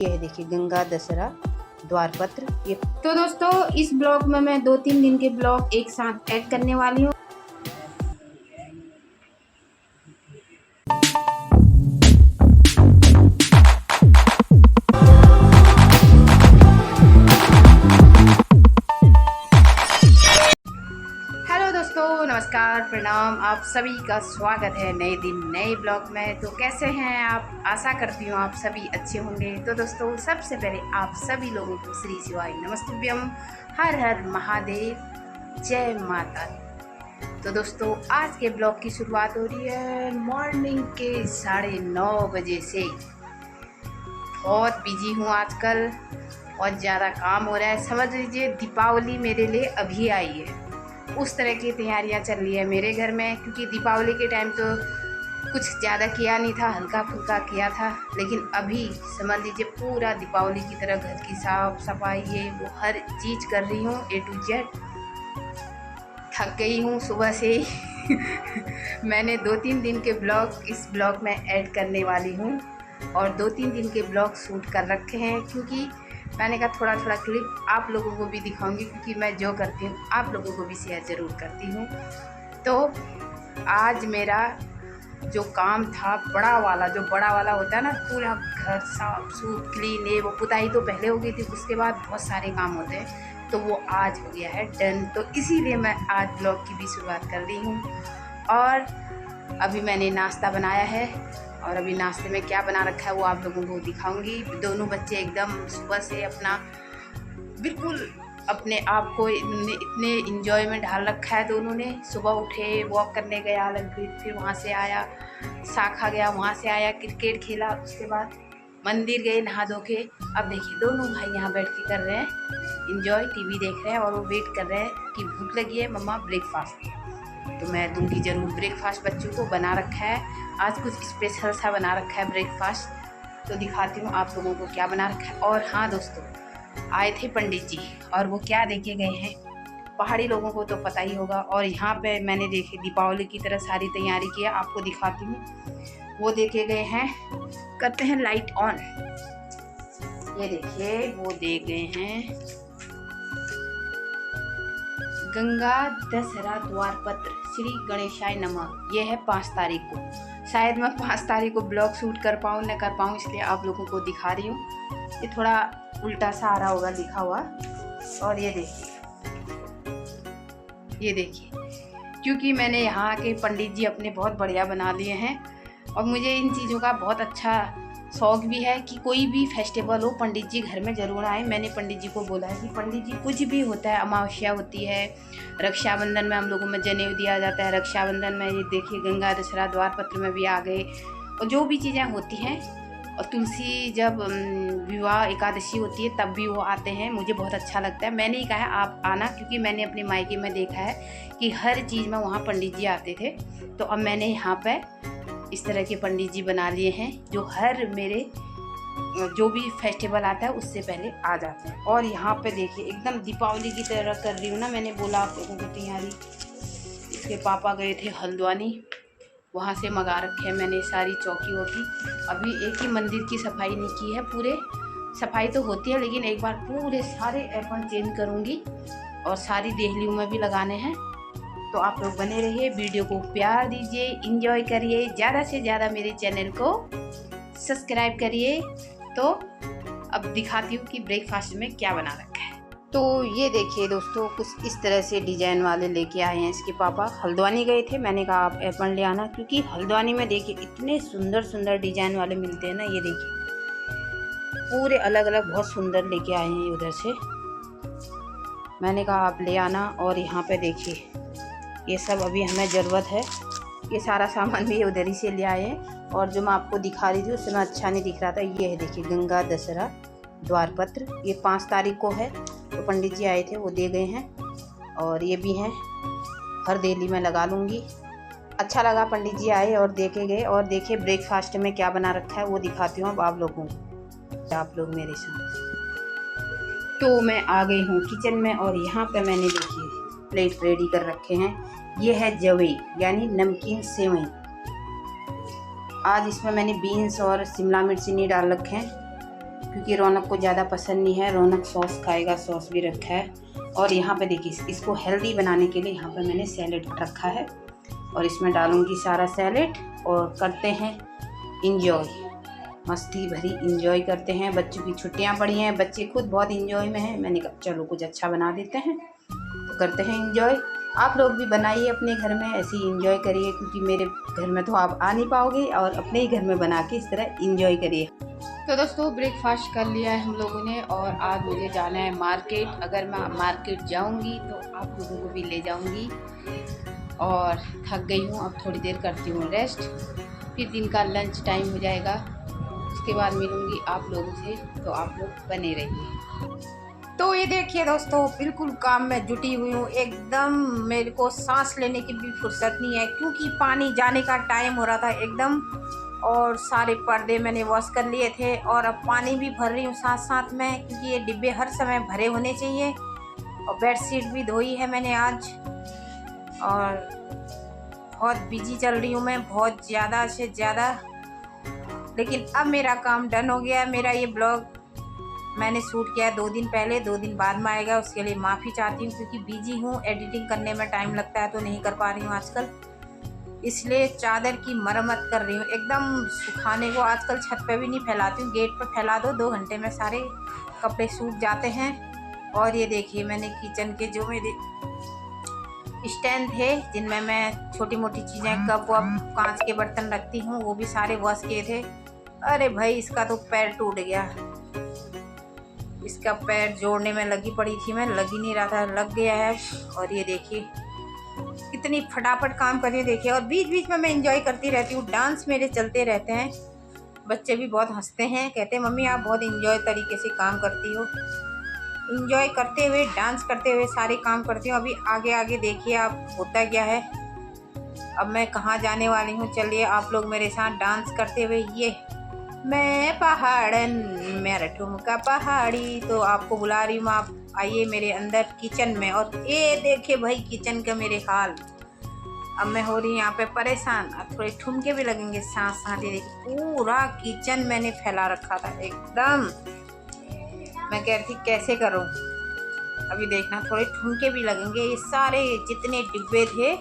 ये देखिए गंगा दशहरा द्वारपत्र। ये तो दोस्तों इस ब्लॉग में मैं 2-3 दिन के ब्लॉग एक साथ ऐड करने वाली हूँ। हेलो दोस्तों, नमस्कार, प्रणाम। आप सभी का स्वागत है नए दिन नए ब्लॉग में। तो कैसे हैं आप? आशा करती हूँ आप सभी अच्छे होंगे। तो दोस्तों सबसे पहले आप सभी लोगों को श्री शिवाय नमस्तुभ्यम, हर हर महादेव, जय माता दी। तो दोस्तों आज के ब्लॉग की शुरुआत हो रही है मॉर्निंग के 9:30 बजे से। बहुत बिजी हूँ आजकल, बहुत ज़्यादा काम हो रहा है। समझ लीजिए दीपावली मेरे लिए अभी आई है, उस तरह की तैयारियां चल रही है मेरे घर में। क्योंकि दीपावली के टाइम तो कुछ ज़्यादा किया नहीं था, हल्का फुल्का किया था, लेकिन अभी समझ लीजिए पूरा दीपावली की तरह घर की साफ सफाई ये वो हर चीज़ कर रही हूँ A to Z। थक गई हूँ सुबह से ही मैंने 2-3 दिन के ब्लॉग इस ब्लॉग में ऐड करने वाली हूँ और 2-3 दिन के ब्लॉग शूट कर रखे हैं। क्योंकि मैंने कहा थोड़ा थोड़ा क्लिप आप लोगों को भी दिखाऊंगी, क्योंकि मैं जो करती हूँ आप लोगों को भी शेयर ज़रूर करती हूँ। तो आज मेरा जो काम था बड़ा वाला होता है ना, पूरा घर साफ सूफ क्लीन, ये वो पुताई तो पहले हो गई थी, उसके बाद बहुत सारे काम होते हैं, तो वो आज हो गया है डन। तो इसीलिए मैं आज ब्लॉग की भी शुरुआत कर रही हूँ। और अभी मैंने नाश्ता बनाया है और अभी नाश्ते में क्या बना रखा है वो आप लोगों को दिखाऊंगी। दोनों बच्चे एकदम सुबह से अपना बिल्कुल अपने आप को इतने इंजॉय में ढाल रखा है। दोनों ने सुबह उठे, वॉक करने गया अलग, फिर वहाँ से आया शाखा गया, वहाँ से आया क्रिकेट खेला, उसके बाद मंदिर गए नहा धो के। अब देखिए दोनों भाई यहाँ बैठ के कर रहे हैं इंजॉय, टीवी देख रहे हैं और वो वेट कर रहे हैं कि भूख लगी है मम्मा ब्रेकफास्ट। तो मैं दूंगी ज़रूर ब्रेकफास्ट, बच्चों को बना रखा है आज कुछ स्पेशल सा बना रखा है ब्रेकफास्ट। तो दिखाती हूँ आप लोगों को क्या बना रखा है। और हाँ दोस्तों, आए थे पंडित जी और वो क्या देके गए हैं पहाड़ी लोगों को तो पता ही होगा। और यहाँ पे मैंने देखे दीपावली की तरह सारी तैयारी की है, आपको दिखाती हूँ। वो देके गए हैं, करते हैं लाइट ऑन। ये देखिए वो दे गए हैं गंगा दशहरा द्वारपत्र श्री गणेशाय नमः। ये है 5 तारीख को। शायद मैं 5 तारीख को ब्लॉग शूट कर पाऊँ न कर पाऊँ, इसलिए आप लोगों को दिखा रही हूँ। ये थोड़ा उल्टा सा आ रहा होगा लिखा हुआ। और ये देखिए क्योंकि मैंने यहाँ के पंडित जी अपने बहुत बढ़िया बना लिए हैं और मुझे इन चीज़ों का बहुत अच्छा शौक़ भी है कि कोई भी फेस्टिवल हो पंडित जी घर में ज़रूर आए। मैंने पंडित जी को बोला है कि पंडित जी कुछ भी होता है, अमावस्या होती है, रक्षाबंधन में हम लोगों में जनेऊ दिया जाता है, रक्षाबंधन में ये देखिए गंगा दशहरा द्वारपत्र में भी आ गए, और जो भी चीज़ें होती हैं, और तुलसी जब विवाह एकादशी होती है तब भी वो आते हैं, मुझे बहुत अच्छा लगता है। मैंने ही कहा है आप आना, क्योंकि मैंने अपने मायके में देखा है कि हर चीज़ में वहाँ पंडित जी आते थे। तो अब मैंने यहाँ पे इस तरह के पंडित जी बना लिए हैं जो हर मेरे जो भी फेस्टिवल आता है उससे पहले आ जाते हैं। और यहाँ पे देखिए एकदम दीपावली की तरह कर रही हूँ ना, मैंने बोला आप लोगों को तैयारी। इसके पापा गए थे हल्द्वानी, वहाँ से मंगा रखे हैं मैंने सारी चौकी वौकी। अभी एक ही मंदिर की सफाई नहीं की है, पूरे सफाई तो होती है लेकिन एक बार पूरे सारे एपन चेंज करूँगी और सारी देहलियों में भी लगाने हैं। तो आप लोग बने रहिए, वीडियो को प्यार दीजिए, इंजॉय करिए, ज़्यादा से ज़्यादा मेरे चैनल को सब्सक्राइब करिए। तो अब दिखाती हूँ कि ब्रेकफास्ट में क्या बना रखा है। तो ये देखिए दोस्तों कुछ इस तरह से डिजाइन वाले लेके आए हैं इसके पापा। हल्द्वानी गए थे, मैंने कहा आप एप्पल ले आना, क्योंकि हल्द्वानी में देखिए इतने सुंदर सुंदर डिजाइन वाले मिलते हैं ना। ये देखिए पूरे अलग अलग बहुत सुंदर लेके आए हैं उधर से, मैंने कहा आप ले आना। और यहाँ पे देखिए ये सब अभी हमें ज़रूरत है, ये सारा सामान भी उधर ही से ले आए हैं। और जो मैं आपको दिखा रही थी उसमें अच्छा नहीं दिख रहा था, ये है देखिए गंगा दशहरा द्वारपत्र। ये 5 तारीख को है, तो पंडित जी आए थे वो दे गए हैं। और ये भी हैं, हर देली में लगा लूँगी। अच्छा लगा पंडित जी आए और दे के गए। और देखिए ब्रेकफास्ट में क्या बना रखा है वो दिखाती हूँ अब आप लोगों को, आप लोग मेरे साथ। तो मैं आ गई हूँ किचन में और यहाँ पे मैंने देखिए प्लेट रेडी कर रखे हैं। ये है जवई यानी नमकीन सेवई। आज इसमें मैंने बीन्स और शिमला मिर्च नहीं डाल रखे हैं, क्योंकि रौनक को ज़्यादा पसंद नहीं है। रौनक सॉस खाएगा, सॉस भी रखा है। और यहाँ पे देखिए, इसको हेल्दी बनाने के लिए यहाँ पे मैंने सैलेड रखा है और इसमें डालूँगी सारा सैलेड और करते हैं इंजॉय। मस्ती भरी इंजॉय करते हैं। बच्चों की छुट्टियां पड़ी हैं, बच्चे खुद बहुत इंजॉय में हैं। मैंने कहा चलो कुछ अच्छा बना देते हैं, तो करते हैं इंजॉय। आप लोग भी बनाइए अपने घर में, ऐसे ही इंजॉय करिए, क्योंकि मेरे घर में तो आप आ नहीं पाओगे, और अपने ही घर में बना के इस तरह इंजॉय करिए। तो दोस्तों ब्रेकफास्ट कर लिया है हम लोगों ने और आज मुझे जाना है मार्केट। अगर मैं मार्केट जाऊंगी तो आप लोगों को भी ले जाऊंगी। और थक गई हूँ, अब थोड़ी देर करती हूँ रेस्ट, फिर दिन का लंच टाइम हो जाएगा, उसके बाद मिलूंगी आप लोगों से। तो आप लोग बने रहिए। तो ये देखिए दोस्तों, बिल्कुल काम में जुटी हुई हूँ एकदम। मेरे को सांस लेने की भी फुर्सत नहीं है, क्योंकि पानी जाने का टाइम हो रहा था एकदम। और सारे पर्दे मैंने वॉश कर लिए थे और अब पानी भी भर रही हूँ साथ साथ में, क्योंकि ये डिब्बे हर समय भरे होने चाहिए। और बेडशीट भी धोई है मैंने आज। और बहुत बिजी चल रही हूँ मैं, बहुत ज़्यादा से ज़्यादा। लेकिन अब मेरा काम डन हो गया। मेरा ये ब्लॉग मैंने शूट किया है 2 दिन पहले, 2 दिन बाद में आएगा। उसके लिए माफ़ी चाहती हूँ, क्योंकि बिजी हूँ, एडिटिंग करने में टाइम लगता है तो नहीं कर पा रही हूँ आजकल। इसलिए चादर की मरम्मत कर रही हूँ एकदम। सुखाने को आजकल छत पे भी नहीं फैलाती हूँ, गेट पर फैला दो, 2 घंटे में सारे कपड़े सूख जाते हैं। और ये देखिए, मैंने किचन के जो मेरे स्टैंड थे, जिनमें मैं छोटी मोटी चीज़ें, कप वप, कांच के बर्तन रखती हूँ, वो भी सारे वॉश किए थे। अरे भाई, इसका तो पैर टूट गया। इसका पैर जोड़ने में लगी पड़ी थी मैं, लग ही नहीं रहा था, लग गया है। और ये देखिए कितनी फटाफट काम कर रही है, देखिए। और बीच बीच में मैं इंजॉय करती रहती हूँ, डांस मेरे चलते रहते हैं। बच्चे भी बहुत हंसते हैं, कहते हैं मम्मी आप बहुत इंजॉय तरीके से काम करती हो। इंजॉय करते हुए, डांस करते हुए सारे काम करती हूँ। अभी आगे आगे देखिए आप होता क्या है। अब मैं कहाँ जाने वाली हूँ, चलिए आप लोग मेरे साथ डांस करते हुए। ये मैं पहाड़न, मेरा ठुमका पहाड़ी, तो आपको बुला रही हूँ, आप आइए मेरे अंदर किचन में। और ये देखिए भाई किचन का मेरे हाल। अब मैं हो रही यहाँ पे परेशान। अब थोड़े ठुमके भी लगेंगे साथ साथ। ये देखिए पूरा किचन मैंने फैला रखा था एकदम। मैं कह रही थी कैसे करूँ, अभी देखना थोड़े ठुमके भी लगेंगे। ये सारे जितने डिब्बे थे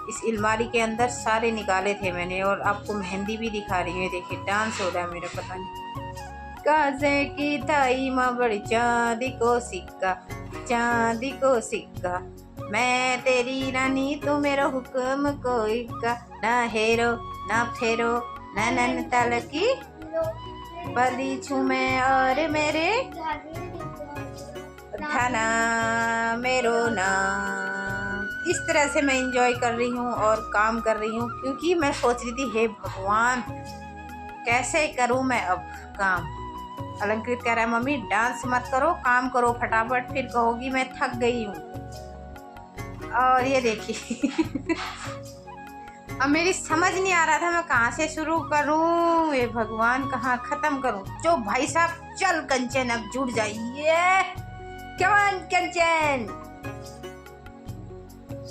इस अलमारी के अंदर सारे निकाले थे मैंने। और आपको मेहंदी भी दिखा रही हूँ, देखिए डांस हो रहा है मेरा, पता नहीं। काजे की थाई माँ बड़ी चांदी को सिक्का, चांदी को सिक्का, मैं तेरी रानी तू मेरा हुक्म कोई का, ना हेरो ना फेरो ना नन तल की बली छू मैं, और मेरे धना मेरो नाम। इस तरह से मैं इंजॉय कर रही हूँ और काम कर रही हूँ, क्योंकि मैं सोच रही थी हे भगवान कैसे करूँ मैं अब काम। अलंकृत कह रहा है मम्मी डांस मत करो, काम करो फटाफट, फिर कहोगी मैं थक गई हूँ। और ये देखिए अब मेरी समझ नहीं आ रहा था मैं कहाँ से शुरू करूँ, ये भगवान कहाँ ख़त्म करूँ। जो भाई साहब चल कंचन अब जुड़ जाइए, कमान कंचन।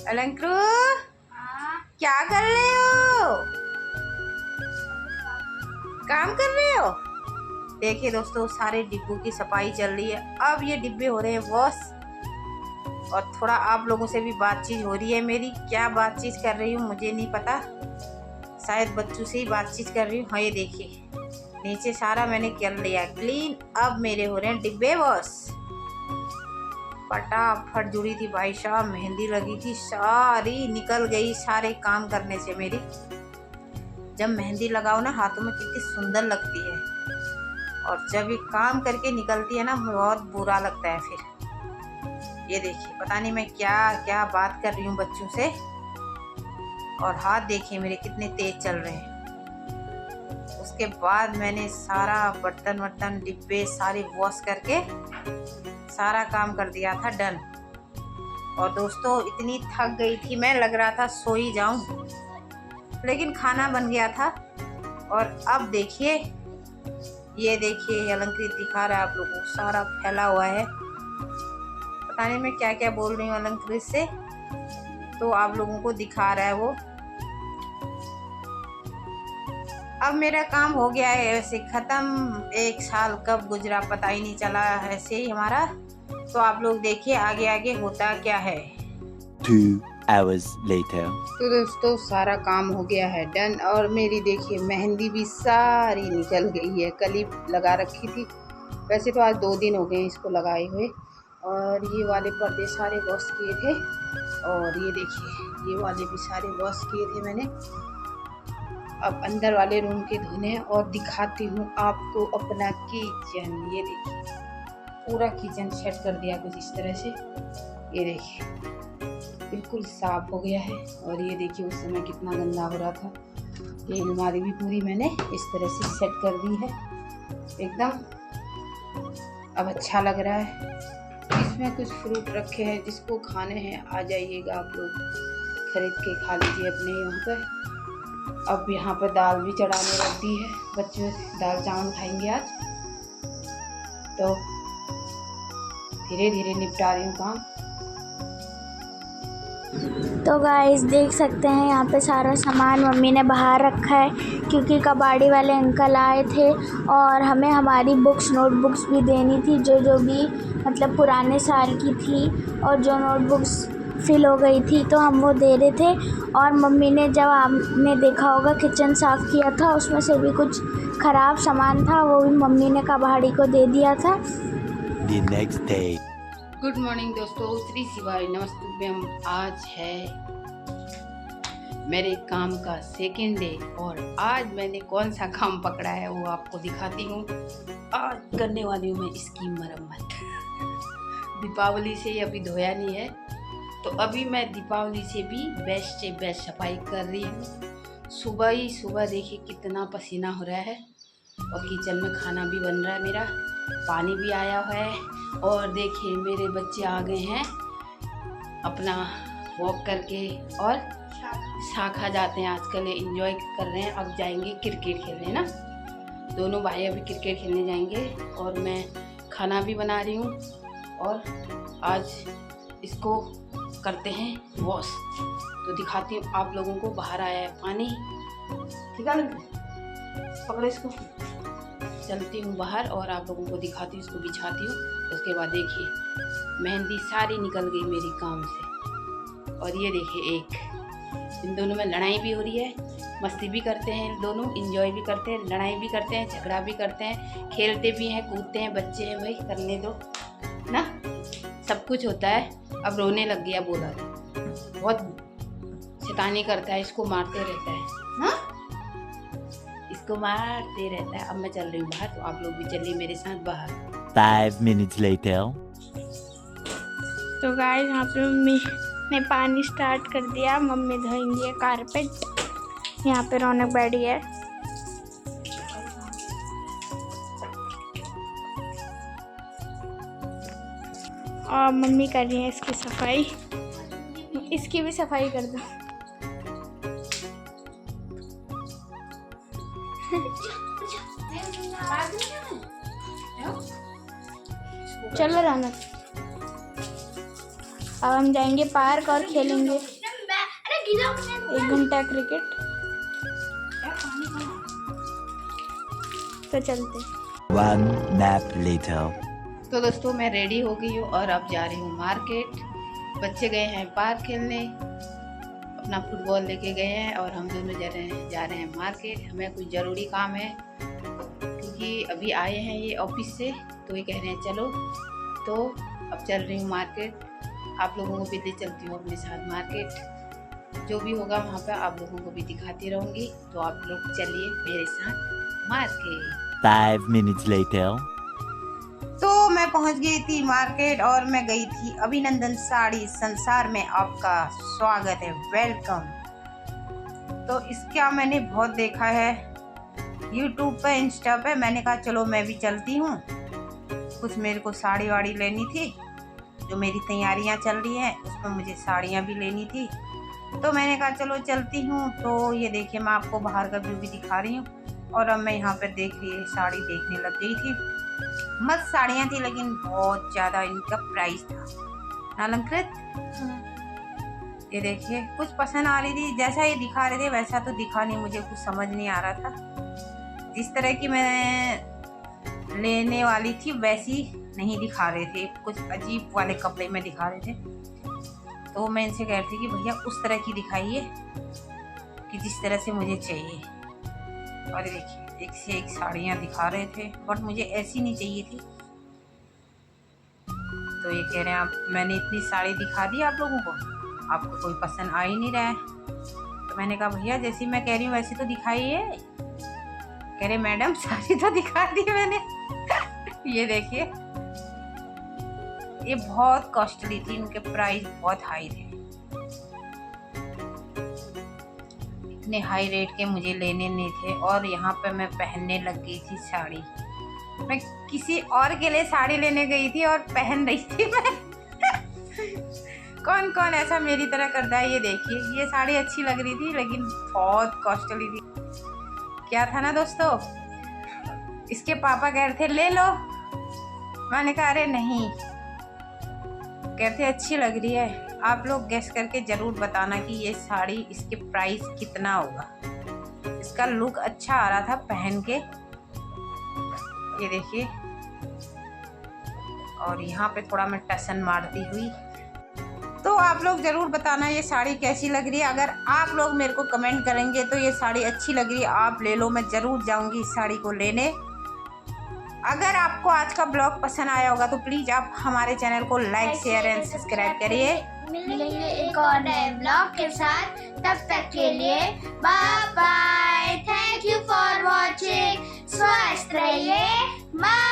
अलंकृ क्या कर रहे हो, काम कर रहे हो? देखिए दोस्तों सारे डिब्बों की सफाई चल रही है। अब ये डिब्बे हो रहे हैं वॉश। और थोड़ा आप लोगों से भी बातचीत हो रही है मेरी। क्या बातचीत कर रही हूँ मुझे नहीं पता, शायद बच्चों से ही बातचीत कर रही हूँ। हाँ ये देखिए नीचे सारा मैंने कर लिया क्लीन। अब मेरे हो रहे हैं डिब्बे वॉश। फटाफट जुड़ी थी भाई साहब, मेहंदी लगी थी, सारी निकल गई सारे काम करने से मेरी। जब मेहंदी लगाओ ना हाथों में कितनी सुंदर लगती है, और जब ये काम करके निकलती है ना बहुत बुरा लगता है फिर। ये देखिए पता नहीं मैं क्या क्या बात कर रही हूँ बच्चों से। और हाथ देखिए मेरे कितने तेज चल रहे हैं। उसके बाद मैंने सारा बर्तन वर्तन डिब्बे सारे वॉश करके सारा काम कर दिया था डन। और दोस्तों इतनी थक गई थी मैं, लग रहा था सो ही जाऊं, लेकिन खाना बन गया था। और अब देखिए ये देखिए अलंकृत दिखा रहा है आप लोगों को, सारा फैला हुआ है। पता नहीं मैं क्या क्या बोल रही हूँ अलंकृत से, तो आप लोगों को दिखा रहा है वो। अब मेरा काम हो गया है वैसे ख़त्म। 1 साल कब गुजरा पता ही नहीं चला ऐसे ही हमारा। तो आप लोग देखिए आगे आगे होता क्या है। 2 hours later. तो दोस्तों सारा काम हो गया है डन। और मेरी देखिए मेहंदी भी सारी निकल गई है। क्लिप लगा रखी थी, वैसे तो आज 2 दिन हो गए इसको लगाए हुए। और ये वाले पर्दे सारे वॉश किए थे, और ये देखिए ये वाले भी सारे वॉश किए थे मैंने। अब अंदर वाले रूम के धोने हैं। और दिखाती हूँ आपको अपना किचन। ये देखिए पूरा किचन सेट कर दिया कुछ इस तरह से। ये देखिए बिल्कुल साफ हो गया है। और ये देखिए उस समय कितना गंदा हो रहा था। ये अलमारी भी पूरी मैंने इस तरह से सेट कर दी है एकदम। अब अच्छा लग रहा है। इसमें कुछ फ्रूट रखे हैं, जिसको खाने हैं आ जाइएगा आप लोग, खरीद के खा लीजिए अपने यहाँ पर। अब यहाँ पर दाल भी चढ़ाने रख दी है, बच्चे दाल चावल खाएंगे आज। तो धीरे धीरे निपटा रही हूँ काम। तो गाइस देख सकते हैं यहाँ पे सारा सामान मम्मी ने बाहर रखा है, क्योंकि कबाड़ी वाले अंकल आए थे और हमें हमारी बुक्स नोटबुक्स भी देनी थी, जो भी मतलब पुराने साल की थी, और जो नोटबुक्स फिल हो गई थी तो हम वो दे रहे थे। और मम्मी ने जब आपने देखा होगा किचन साफ़ किया था, उसमें से भी कुछ ख़राब सामान था, वो भी मम्मी ने कबाड़ी को दे दिया था। The next day. Good morning दोस्तों, श्री शिवाय नमस्तुभ्यम। आज है मेरे काम का सेकंड डे, और आज मैंने कौन सा काम पकड़ा है वो आपको दिखाती हूँ। आज करने वाली हूँ मैं इसकी मरम्मत। दीपावली से अभी धोया नहीं है, तो अभी मैं दीपावली से भी बेस्ट से बेस्ट सफाई कर रही हूँ। सुबह ही सुबह देखिए कितना पसीना हो रहा है, और किचन में खाना भी बन रहा है मेरा, पानी भी आया हुआ है। और देखिए मेरे बच्चे आ गए हैं अपना वॉक करके, और शाखा जाते हैं आजकल, एंजॉय कर रहे हैं। अब जाएंगे क्रिकेट खेलने ना, दोनों भाई अभी क्रिकेट खेलने जाएंगे। और मैं खाना भी बना रही हूँ, और आज इसको करते हैं वॉश। तो दिखाती हूँ आप लोगों को। बाहर आया है पानी, ठीक है पकड़ो इसको। चलती हूँ बाहर और आप लोगों को दिखाती हूँ, इसको बिछाती हूँ। उसके बाद देखिए मेहंदी सारी निकल गई मेरी काम से। और ये देखिए इन दोनों में लड़ाई भी हो रही है, मस्ती भी करते हैं दोनों, इंजॉय भी करते हैं, लड़ाई भी करते हैं, झगड़ा भी करते हैं, खेलते भी हैं, कूदते हैं। बच्चे हैं भाई, करने दो ना, सब कुछ होता है। अब रोने लग गया, बोला बहुत शैतानी करता है, इसको मारते रहता है ना, इसको मारते रहता है। अब मैं चल रही हूँ बाहर, तो आप लोग भी चलिए मेरे साथ बाहर। 5 minutes later. तो गाइस यहाँ पे मम्मी ने पानी स्टार्ट कर दिया। मम्मी धोएंगी कारपेट। यहाँ पे रौनक बैठी है। और मम्मी कर रही है इसकी सफाई, इसकी भी सफाई कर दो। चलो रौनक, अब हम जाएंगे पार्क और खेलेंगे 1 घंटा क्रिकेट। तो चलते। 1 nap later. तो दोस्तों मैं रेडी हो गई हूँ और अब जा रही हूँ मार्केट। बच्चे गए हैं पार्क खेलने, अपना फुटबॉल लेके गए हैं, और हम दोनों जा रहे हैं मार्केट। हमें कुछ ज़रूरी काम है, क्योंकि अभी आए हैं ये ऑफिस से, तो ये कह रहे हैं चलो। तो अब चल रही हूँ मार्केट। आप लोगों को भी ले चलती हूँ अपने साथ मार्केट। जो भी होगा वहाँ पर आप लोगों को भी दिखाती रहूँगी। तो आप लोग चलिए मेरे साथ मार्केट। 5 minutes later. तो मैं पहुंच गई थी मार्केट, और मैं गई थी अभिनंदन साड़ी संसार में। आपका स्वागत है, वेलकम। तो इसका मैंने बहुत देखा है यूट्यूब पे, इंस्टा पे। मैंने कहा चलो मैं भी चलती हूँ, कुछ मेरे को साड़ी वाड़ी लेनी थी। जो मेरी तैयारियाँ चल रही हैं उसमें मुझे साड़ियाँ भी लेनी थी, तो मैंने कहा चलो चलती हूँ। तो ये देखिए मैं आपको बाहर का व्यू भी दिखा रही हूँ। और अब मैं यहाँ पर देख रही साड़ी देखने लग गई थी। मस्त साड़ियाँ थी, लेकिन बहुत ज़्यादा इनका प्राइस था। अलंकृत ये देखिए कुछ पसंद आ रही थी, जैसा ये दिखा रहे थे वैसा तो दिखा नहीं, मुझे कुछ समझ नहीं आ रहा था। जिस तरह की मैं लेने वाली थी वैसी नहीं दिखा रहे थे, कुछ अजीब वाले कपड़े में दिखा रहे थे। तो मैं इनसे कह रही थी कि भैया उस तरह की दिखाइए कि जिस तरह से मुझे चाहिए। और देखिए एक से एक साड़ियाँ दिखा रहे थे, बट मुझे ऐसी नहीं चाहिए थी। तो ये कह रहे हैं आप, मैंने इतनी साड़ी दिखा दी आप लोगों को, आपको कोई पसंद आ ही नहीं रहा है। तो मैंने कहा भैया जैसी मैं कह रही हूँ वैसी तो दिखाइए। कह रहे मैडम साड़ी तो दिखा दी मैंने। ये देखिए, ये बहुत कॉस्टली थी, इनके प्राइस बहुत हाई थे। इतने हाई रेट के मुझे लेने नहीं थे। और यहाँ पे मैं पहनने लग गई थी साड़ी। मैं किसी और के लिए साड़ी लेने गई थी और पहन रही थी मैं। कौन कौन ऐसा मेरी तरह करता है। ये देखिए, ये साड़ी अच्छी लग रही थी लेकिन बहुत कॉस्टली थी। क्या था ना दोस्तों, इसके पापा कह रहे थे ले लो, मैंने कहा अरे नहीं। कहते अच्छी लग रही है। आप लोग गेस करके ज़रूर बताना कि ये साड़ी इसके प्राइस कितना होगा। इसका लुक अच्छा आ रहा था पहन के, ये देखिए। और यहाँ पे थोड़ा मैं टसन मारती हुई। तो आप लोग ज़रूर बताना ये साड़ी कैसी लग रही है। अगर आप लोग मेरे को कमेंट करेंगे तो ये साड़ी अच्छी लग रही है, आप ले लो, मैं ज़रूर जाऊँगी इस साड़ी को लेने। अगर आपको आज का ब्लॉग पसंद आया होगा तो प्लीज़ आप हमारे चैनल को लाइक शेयर एंड सब्सक्राइब करिए। मिलेंगे एक और नए ब्लॉग के साथ, तब तक के लिए bye bye. Thank you for watching. स्वस्थ रहिए। बाय।